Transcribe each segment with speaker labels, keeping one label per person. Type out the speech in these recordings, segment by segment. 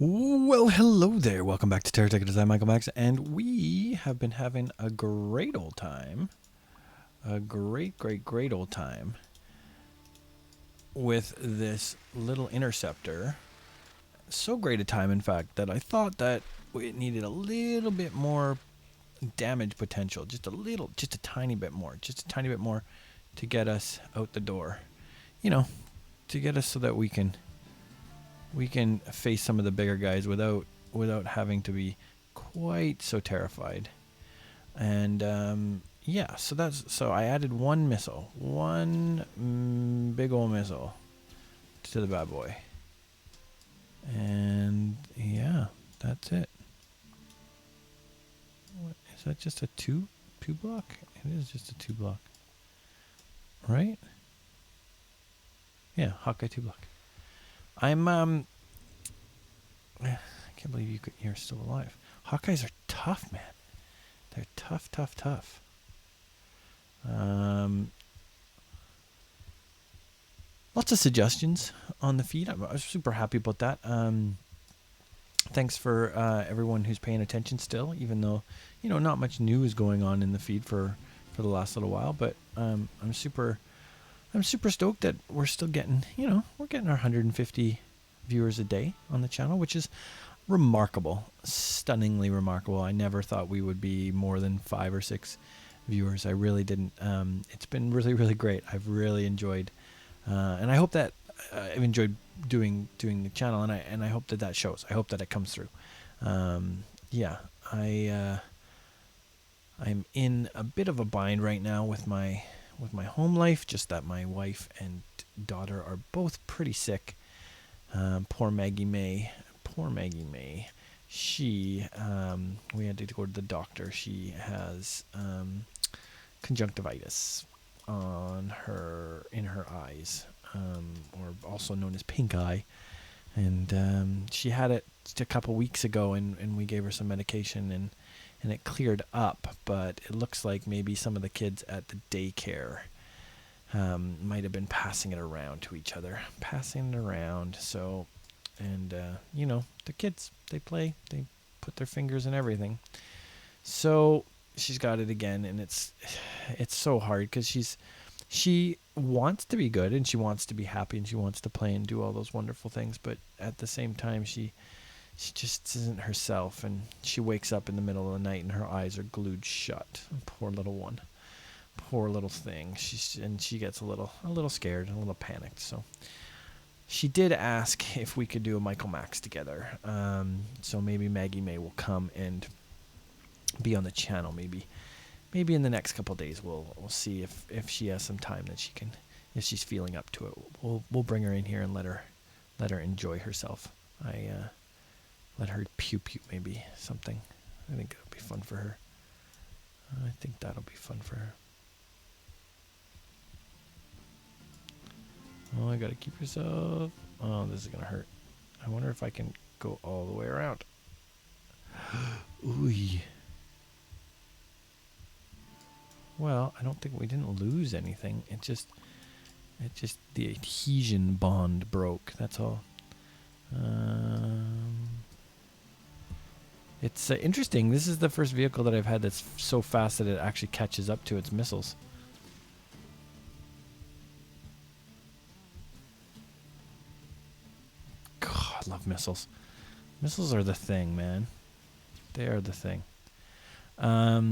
Speaker 1: Well, hello there. Welcome back to TerraTech Design Michael Max, and we have been having a great old time. A great old time with this little interceptor. So great a time, in fact, that I thought that it needed a little bit more damage potential. Just a tiny bit more. Just a tiny bit more to get us out the door. You know, to get us so that we can face some of the bigger guys without having to be quite so terrified. And yeah, so I added one big old missile to the bad boy, and yeah, that's it. What, is that just a two block? It is just a 2 block, right? Yeah, Hawkeye 2 block. I can't believe you're still alive. Hawkeyes are tough, man. They're tough. Lots of suggestions on the feed. I was super happy about that. Thanks for everyone who's paying attention still, even though not much new is going on in the feed for the last little while. But I'm super stoked that we're still getting we're getting our 150 viewers a day on the channel, which is remarkable, stunningly remarkable. I never thought we would be more than 5 or 6 viewers. I really didn't. It's been really great. I've really enjoyed, and I hope that I've enjoyed doing the channel, and I hope that shows. I hope that it comes through. Yeah, I'm in a bit of a bind right now with my home life. Just that my wife and daughter are both pretty sick. Poor Maggie May. She, we had to go to the doctor. She has conjunctivitis in her eyes, or also known as pink eye. And she had it just a couple weeks ago, and we gave her some medication, and it cleared up. But it looks like maybe some of the kids at the daycare might have been passing it around to each other. So, and the kids, they play, they put their fingers in everything. So she's got it again, and it's so hard because she wants to be good, and she wants to be happy, and she wants to play and do all those wonderful things, but at the same time she just isn't herself, and she wakes up in the middle of the night and her eyes are glued shut. Poor little one. Poor little thing. She gets a little scared and a little panicked. So she did ask if we could do a Michael Max together. So maybe Maggie May will come and be on the channel. Maybe in the next couple of days we'll see if she has some time that she can, if she's feeling up to it. We'll bring her in here and let her enjoy herself. Let her pew maybe something. I think it'll be fun for her. I think that'll be fun for her. Oh, I gotta keep yourself. Oh, this is gonna hurt. I wonder if I can go all the way around. Ooh. Well, I don't think we didn't lose anything. It just the adhesion bond broke. That's all. It's interesting. This is the first vehicle that I've had that's so fast that it actually catches up to its missiles. God, I love missiles. Missiles are the thing, man. They are the thing. A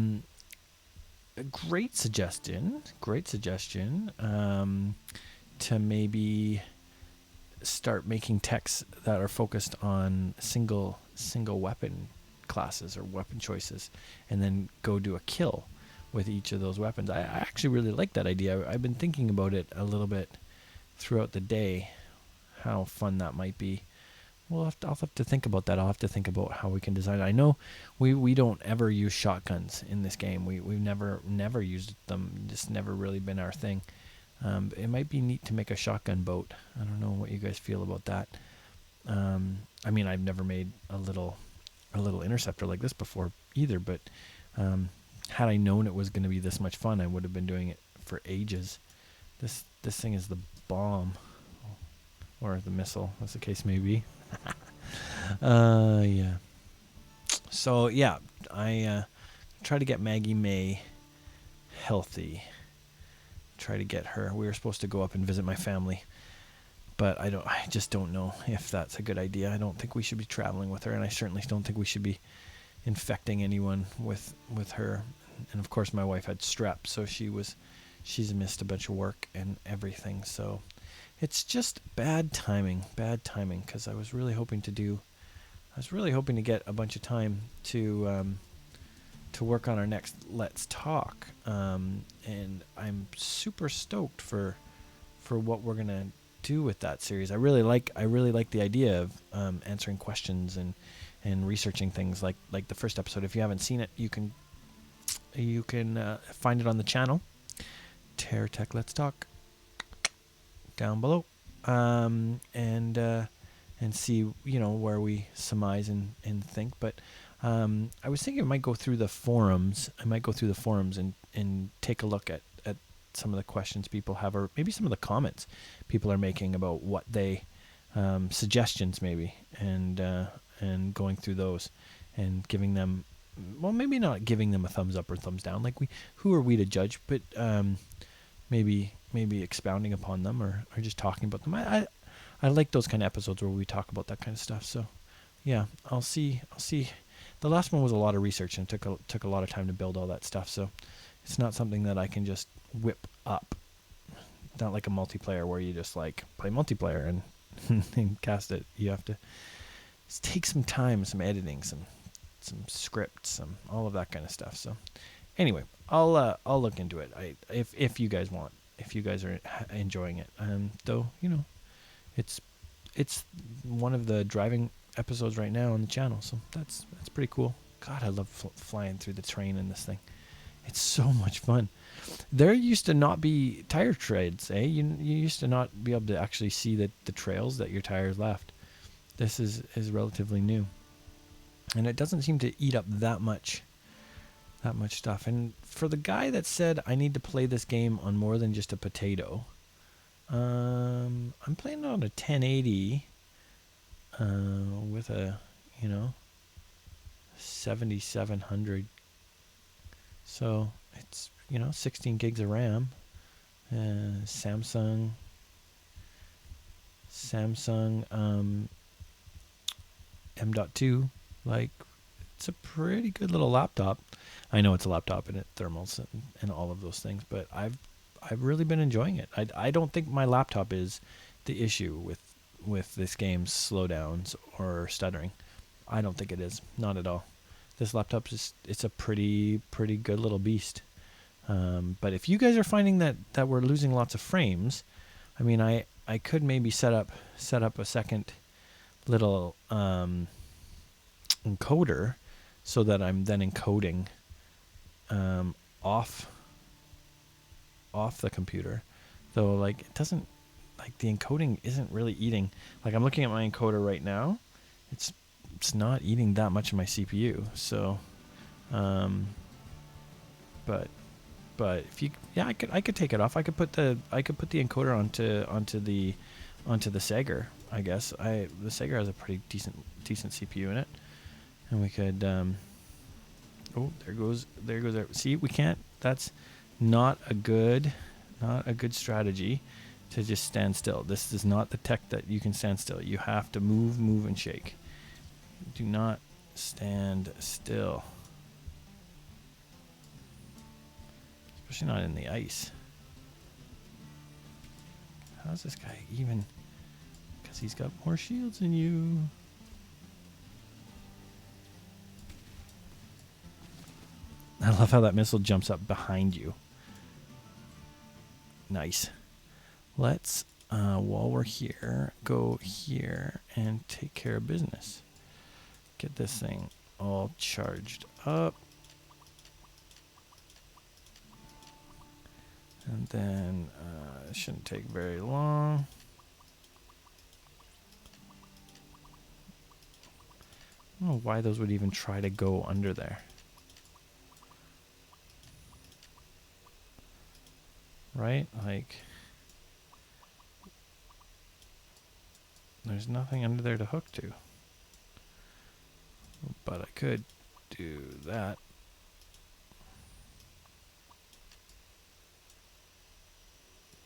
Speaker 1: great suggestion. To maybe start making techs that are focused on single weapon classes or weapon choices, and then go do a kill with each of those weapons. I actually really like that idea. I've been thinking about it a little bit throughout the day, how fun that might be. I'll have to think about that. I'll have to think about how we can design it. I know we don't ever use shotguns in this game. We've never used them. Just never really been our thing. It might be neat to make a shotgun boat. I don't know what you guys feel about that. I mean, I've never made a little interceptor like this before either, but had I known it was going to be this much fun, I would have been doing it for ages. This thing is the bomb, or the missile, as the case may be. Yeah. So yeah, I try to get Maggie May healthy. Try to get her. We were supposed to go up and visit my family, but I just don't know if that's a good idea. I don't think we should be traveling with her, and I certainly don't think we should be infecting anyone with her. And of course, my wife had strep, so she's missed a bunch of work and everything. So it's just bad timing, because I was really hoping to get a bunch of time to work on our next Let's Talk, and I'm super stoked for what we're gonna do with that series. I really like the idea of answering questions and researching things like the first episode. If you haven't seen it, you can find it on the channel TerraTech Let's Talk down below, and see where we surmise and think. But I was thinking I might go through the forums. And take a look at some of the questions people have, or maybe some of the comments people are making about what they suggestions maybe, and going through those and giving them, well, maybe not giving them a thumbs up or thumbs down. Like, who are we to judge? But maybe expounding upon them, or just talking about them. I like those kind of episodes where we talk about that kind of stuff. So yeah, I'll see. The last one was a lot of research and took a lot of time to build all that stuff. So it's not something that I can just whip up. Not like a multiplayer where you just like play multiplayer and cast it. You have to take some time, some editing, some scripts, all of that kind of stuff. So anyway, I'll look into it. If you guys want, if you guys are enjoying it, though, it's one of the driving episodes right now on the channel, so that's pretty cool. God, I love flying through the train in this thing. It's so much fun. There used to not be tire treads, eh? You used to not be able to actually see the trails that your tires left. This is relatively new, and it doesn't seem to eat up that much stuff. And for the guy that said I need to play this game on more than just a potato, I'm playing it on a 1080 with a 7700, so it's 16 gigs of RAM, Samsung M.2. Like, it's a pretty good little laptop. I know it's a laptop and it thermals and all of those things, but I've really been enjoying it. I don't think my laptop is the issue with this game's slowdowns or stuttering. I don't think it is, not at all. This laptop it's a pretty good little beast. But if you guys are finding that we're losing lots of frames, I mean, I could maybe set up a second little encoder, so that I'm then encoding off the computer. Though, like, it doesn't, like, the encoding isn't really eating. Like, I'm looking at my encoder right now. It's not eating that much of my CPU. So, but if you, I could take it off. I could put the encoder onto the Sager. I guess the Sager has a pretty decent CPU in it, and we could. Oh, there goes. See, we can't. That's not a good strategy to just stand still. This is not the tech that you can stand still. You have to move, and shake. Do not stand still. Especially not in the ice. How's this guy even? Because he's got more shields than you. I love how that missile jumps up behind you. Nice. Let's, while we're here, go here and take care of business. Get this thing all charged up. And then it shouldn't take very long. I don't know why those would even try to go under there. Right? Like, there's nothing under there to hook to. But I could do that.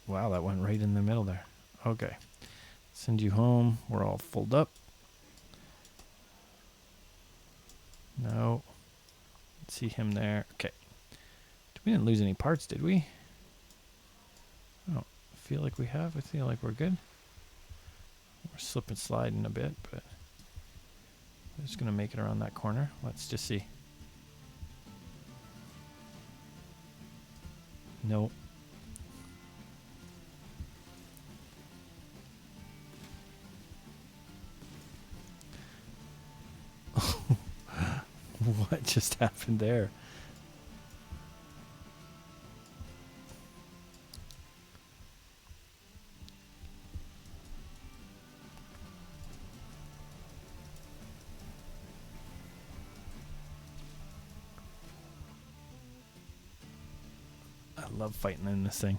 Speaker 1: Wow, that went right in the middle there. Okay. Send you home. We're all fulled up. No. See him there. Okay. We didn't lose any parts, did we? I don't feel like we have. I feel like we're good. We're slipping sliding a bit, but we're just going to make it around that corner. Let's just see. No. What just happened there? I love fighting in this thing.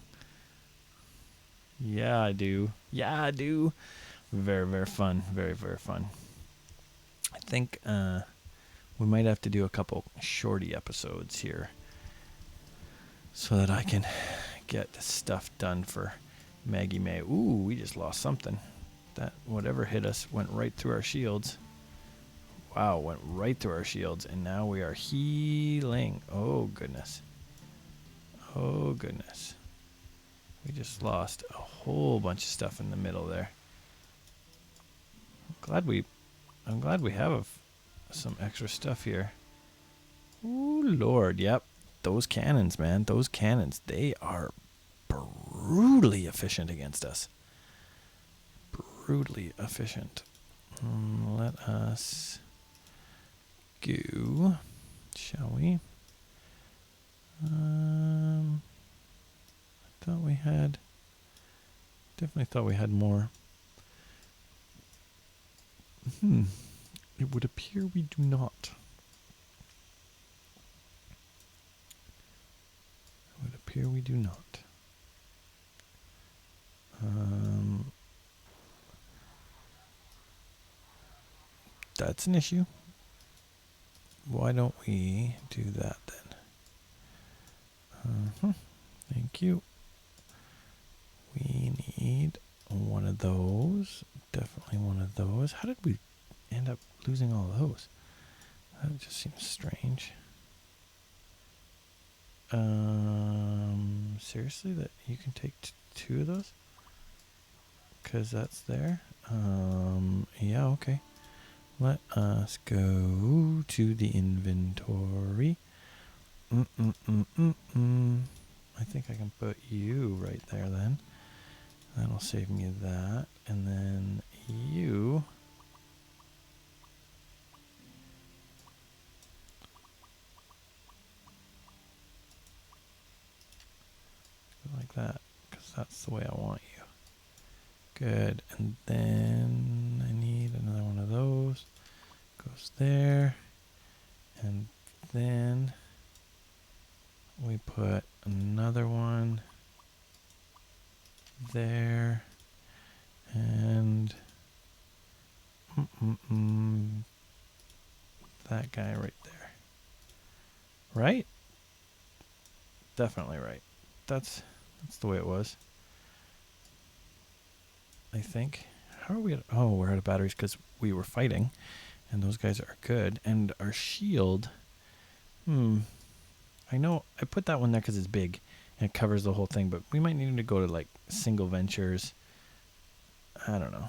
Speaker 1: Yeah, I do. Yeah, I do. Very, very fun. Very, very fun. I think we might have to do a couple shorty episodes here so that I can get stuff done for Maggie May. Ooh, we just lost something. That whatever hit us went right through our shields. Wow, went right through our shields, and now we are healing. Oh, goodness. Oh, goodness. We just lost a whole bunch of stuff in the middle there. I'm glad we have some extra stuff here. Ooh, Lord, yep. Those cannons, man. Those cannons, they are brutally efficient against us. Brutally efficient. Let us go, shall we? I thought we had... Definitely thought we had more. It would appear we do not. It would appear we do not. That's an issue. Why don't we do that then? Thank you. We need one of those. Definitely one of those. How did we end up losing all of those? That just seems strange. Seriously, that you can take two of those? Because that's there. Yeah, okay. Let us go to the inventory. I think I can put you right there then. That'll save me that. And then you. Like that, because that's the way I want you. Good. And then I need another one of those. Goes there. And then we put another one there. And that guy right there. Right? Definitely right. That's the way it was. I think. How are we at... Oh, we're out of batteries because we were fighting. And those guys are good. And our shield... I know I put that one there because it's big. And it covers the whole thing. But we might need to go to like single ventures. I don't know.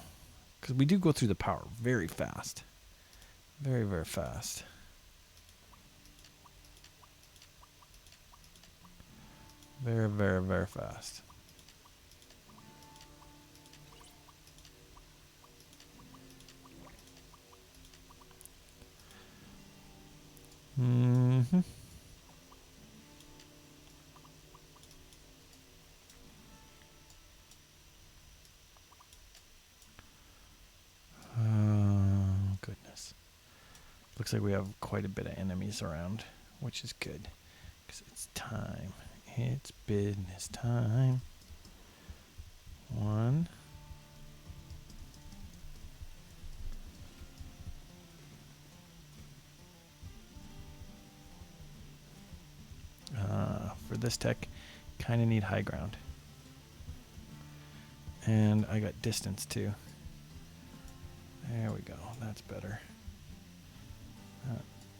Speaker 1: Because we do go through the power very fast. Very, very fast. Very, very, very fast. Oh, goodness. Looks like we have quite a bit of enemies around, which is good. Because it's time. It's business time. One. this tech kind of need high ground. And I got distance too. There we go. That's better.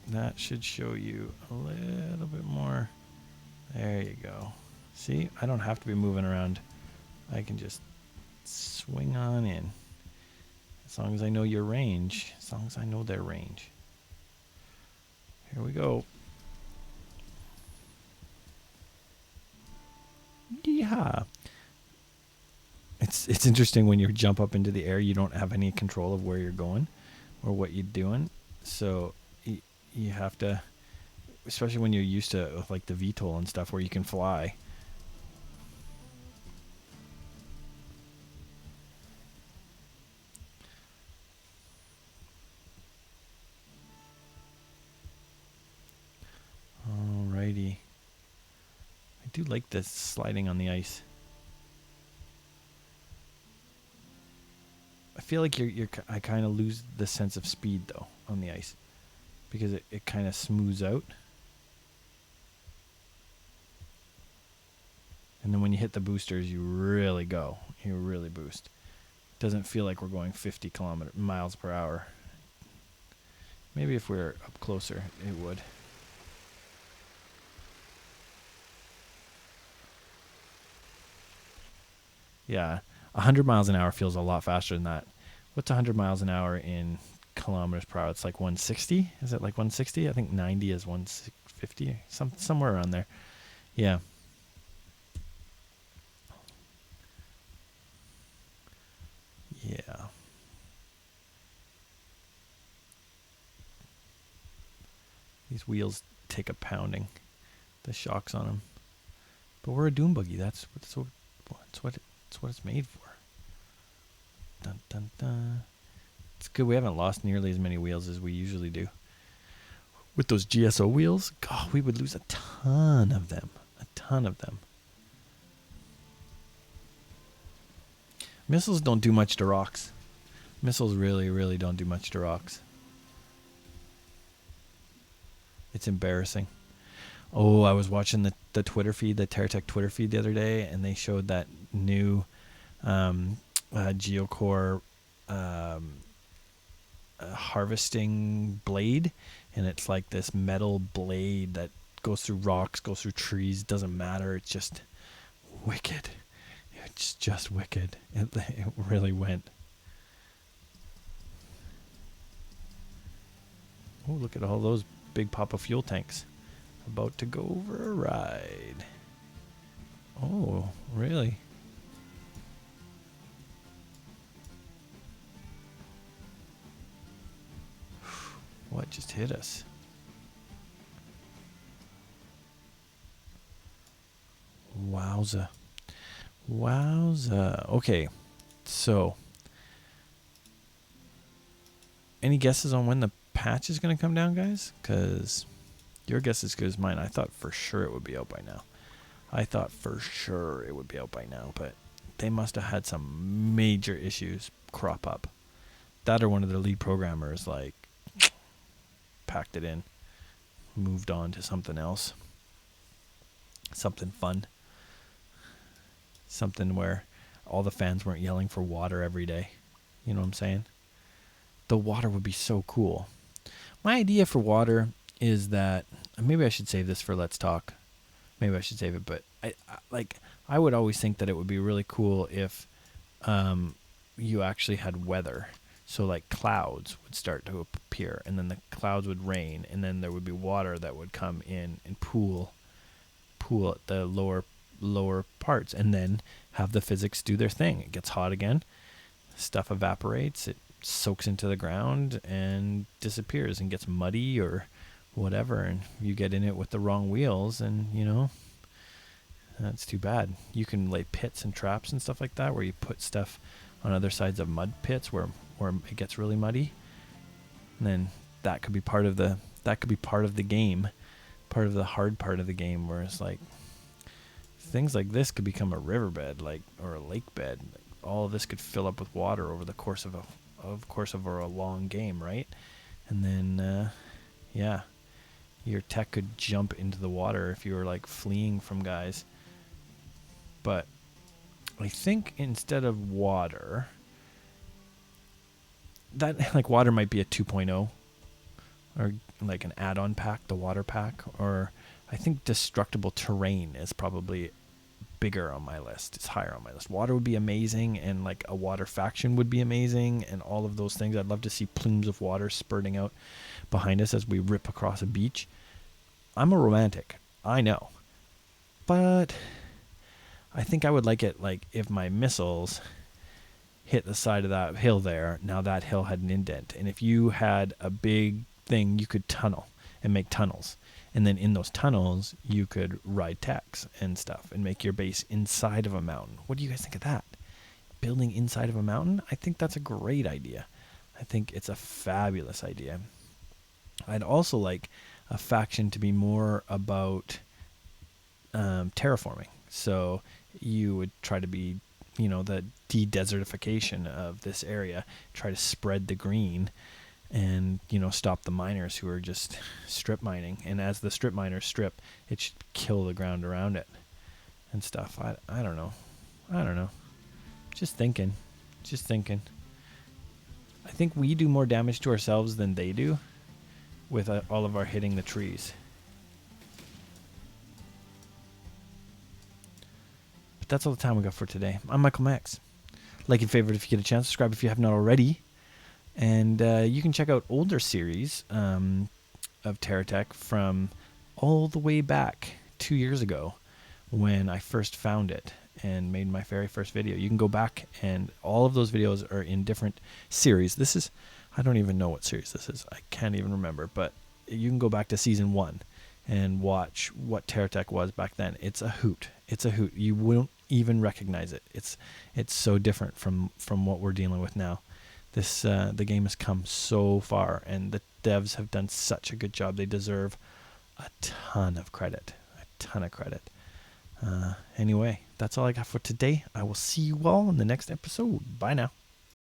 Speaker 1: That should show you a little bit more. There you go. See, I don't have to be moving around. I can just swing on in. As long as I know your range. As long as I know their range. Here we go. Yeah. It's interesting when you jump up into the air, you don't have any control of where you're going or what you're doing. So you have to, especially when you're used to like the VTOL and stuff where you can fly. Alrighty. I do like this sliding on the ice. I feel like I kind of lose the sense of speed though on the ice because it kind of smooths out. And then when you hit the boosters, you really go. You really boost. It doesn't feel like we're going 50 miles per hour. Maybe if we're up closer, it would. Yeah, 100 miles an hour feels a lot faster than that. What's 100 miles an hour in kilometers per hour? It's like 160? Is it like 160? I think 90 is 150, somewhere around there. Yeah. Yeah. These wheels take a pounding. The shocks on them. But we're a dune buggy. That's what it's made for. Dun, dun, dun. It's good we haven't lost nearly as many wheels as we usually do. With those GSO wheels, God, we would lose a ton of them. A ton of them. Missiles don't do much to rocks. Missiles really, really don't do much to rocks. It's embarrassing. Oh, I was watching the Twitter feed, the TerraTech Twitter feed the other day, and they showed that new Geocore harvesting blade, and it's like this metal blade that goes through rocks, goes through trees, doesn't matter. It's just wicked. It's just wicked. It really went. Oh, look at all those big Papa fuel tanks. About to go over a ride. Oh, really? What just hit us? Wowza. Wowza. Okay, so any guesses on when the patch is going to come down, guys? Because your guess is as good as mine. I thought for sure it would be out by now. But they must have had some major issues crop up. That or one of their lead programmers like packed it in, moved on to something else. Something fun. Something where all the fans weren't yelling for water every day. You know what I'm saying? The water would be so cool. My idea for water is that, maybe I should save this for Let's Talk. Maybe I should save it, but I would always think that it would be really cool if you actually had weather. So like clouds would start to appear, and then the clouds would rain, and then there would be water that would come in and pool at the lower parts, and then have the physics do their thing. It gets hot again, stuff evaporates, it soaks into the ground and disappears and gets muddy or whatever, and you get in it with the wrong wheels, and that's too bad. You can lay pits and traps and stuff like that where you put stuff on other sides of mud pits where it gets really muddy, and then that could be part of the game, part of the hard part of the game, where it's like things like this could become a riverbed, or a lake bed. All of this could fill up with water over the course of a long game, right? And then your tech could jump into the water if you were like fleeing from guys. But I think instead of water, that like water might be a 2.0 or like an add-on pack, the water pack, or I think destructible terrain is probably bigger on my list. It's higher on my list. Water would be amazing, and like a water faction would be amazing, and all of those things. I'd love to see plumes of water spurting out behind us as we rip across a beach. I'm a romantic, I know, but I think I would like it like if my missiles hit the side of that hill there. Now that hill had an indent, and if you had a big thing, you could tunnel and make tunnels, and then in those tunnels you could ride techs and stuff and make your base inside of a mountain. What do you guys think of that? Building inside of a mountain? I think that's a great idea. I think it's a fabulous idea. I'd also like a faction to be more about terraforming. So you would try to be, the de-desertification of this area, try to spread the green and, stop the miners who are just strip mining. And as the strip miners strip, it should kill the ground around it and stuff. I don't know. Just thinking. I think we do more damage to ourselves than they do with all of our hitting the trees. But that's all the time we got for today. I'm Michael Max. Like and favorite if you get a chance. Subscribe if you have not already. And you can check out older series of TerraTech from all the way back 2 years ago when I first found it and made my very first video. You can go back, and all of those videos are in different series. This is, I don't even know what series this is. I can't even remember. But you can go back to season 1 and watch what TerraTech was back then. It's a hoot. You won't even recognize it. It's so different from what we're dealing with now. The game has come so far, and the devs have done such a good job. They deserve a ton of credit. Anyway, that's all I got for today. I will see you all in the next episode. Bye now.